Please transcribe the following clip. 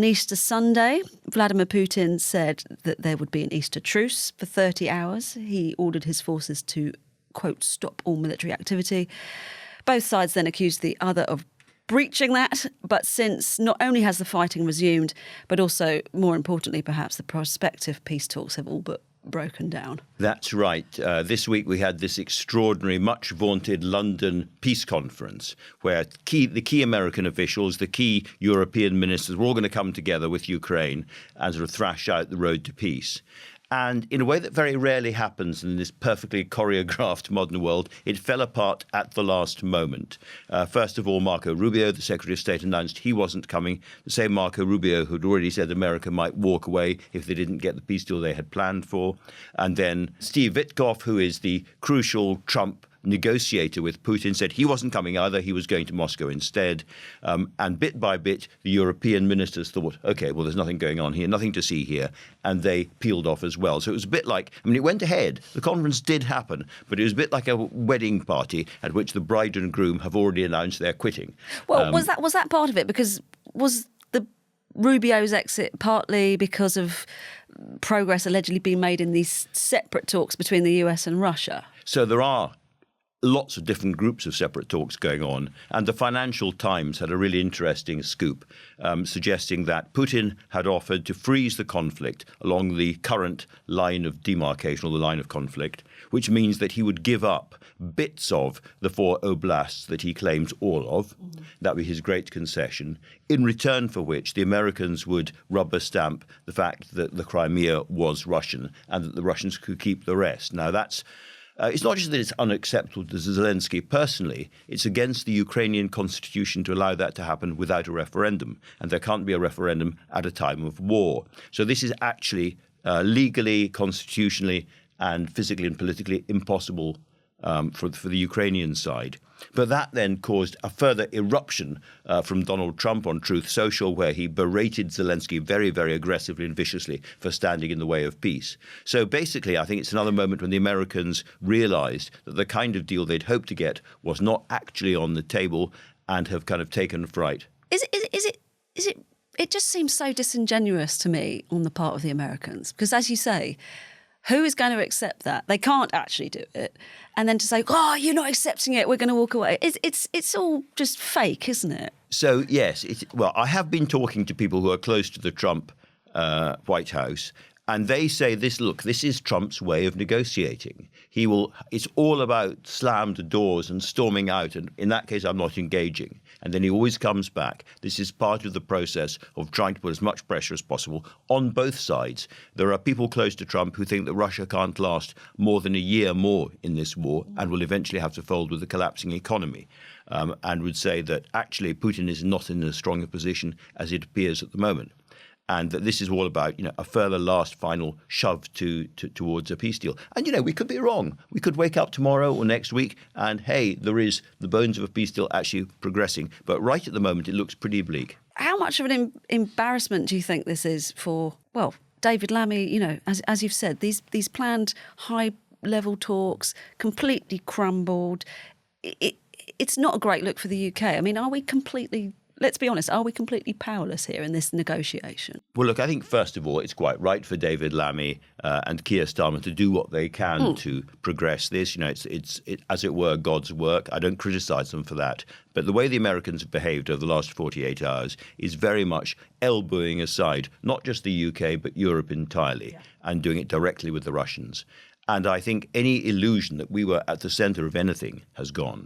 On Easter Sunday, Vladimir Putin said that there would be an Easter Truce for 30 hours. He ordered his forces to, quote, stop all military activity. Both sides then accused the other of breaching that. But since not only has the fighting resumed, but also, more importantly, perhaps the prospective peace talks have all but broken down. That's right. This week we had this extraordinary, much vaunted London peace conference where the key American officials, the key European ministers were all going to come together with Ukraine and sort of thrash out the road to peace. And in a way that very rarely happens in this perfectly choreographed modern world, it fell apart at the last moment. First of all, Marco Rubio, the Secretary of State, announced he wasn't coming. The same Marco Rubio who'd already said America might walk away if they didn't get the peace deal they had planned for. And then Steve Witkoff, who is the crucial Trump negotiator with Putin, said he wasn't coming either. He was going to Moscow instead. And bit by bit, the European ministers thought, OK, well, there's nothing going on here, nothing to see here. And they peeled off as well. So it was a bit like, I mean, it went ahead. The conference did happen, but it was a bit like a wedding party at which the bride and groom have already announced they're quitting. Well, was that part of it? Because was the Rubio's exit partly because of progress allegedly being made in these separate talks between the US and Russia? So there are lots of different groups of separate talks going on. And the Financial Times had a really interesting scoop suggesting that Putin had offered to freeze the conflict along the current line of demarcation or the line of conflict, which means that he would give up bits of the 4 oblasts that he claims all of. Mm-hmm. That would be his great concession, in return for which the Americans would rubber stamp the fact that the Crimea was Russian and that the Russians could keep the rest. Now, that's it's not just that it's unacceptable to Zelensky personally, it's against the Ukrainian constitution to allow that to happen without a referendum. And there can't be a referendum at a time of war. So this is actually legally, constitutionally, and physically and politically impossible for the Ukrainian side. But that then caused a further eruption from Donald Trump on Truth Social, where he berated Zelensky very, very aggressively and viciously for standing in the way of peace. So basically, I think it's another moment when the Americans realized that the kind of deal they'd hoped to get was not actually on the table and have kind of taken fright. Is it? It just seems so disingenuous to me on the part of the Americans, because as you say, who is going to accept that? They can't actually do it. And then to say, oh, you're not accepting it, we're going to walk away. It's all just fake, isn't it? So, yes. Well, I have been talking to people who are close to the Trump White House, and they say this is Trump's way of negotiating. It's all about slammed doors and storming out. And in that case, I'm not engaging. And then he always comes back. This is part of the process of trying to put as much pressure as possible on both sides. There are people close to Trump who think that Russia can't last more than a year more in this war and will eventually have to fold with the collapsing economy, and would say that actually Putin is not in as strong a position as it appears at the moment. And that this is all about, a further last final shove towards a peace deal. And, we could be wrong. We could wake up tomorrow or next week and, hey, there is the bones of a peace deal actually progressing. But right at the moment, it looks pretty bleak. How much of an embarrassment do you think this is for, well, David Lammy, as you've said, these planned high-level talks completely crumbled. It's not a great look for the UK. I mean, let's be honest, are we completely powerless here in this negotiation? Well, look, I think, first of all, it's quite right for David Lammy and Keir Starmer to do what they can to progress this. It's as it were, God's work. I don't criticise them for that. But the way the Americans have behaved over the last 48 hours is very much elbowing aside, not just the UK, but Europe entirely, and doing it directly with the Russians. And I think any illusion that we were at the centre of anything has gone.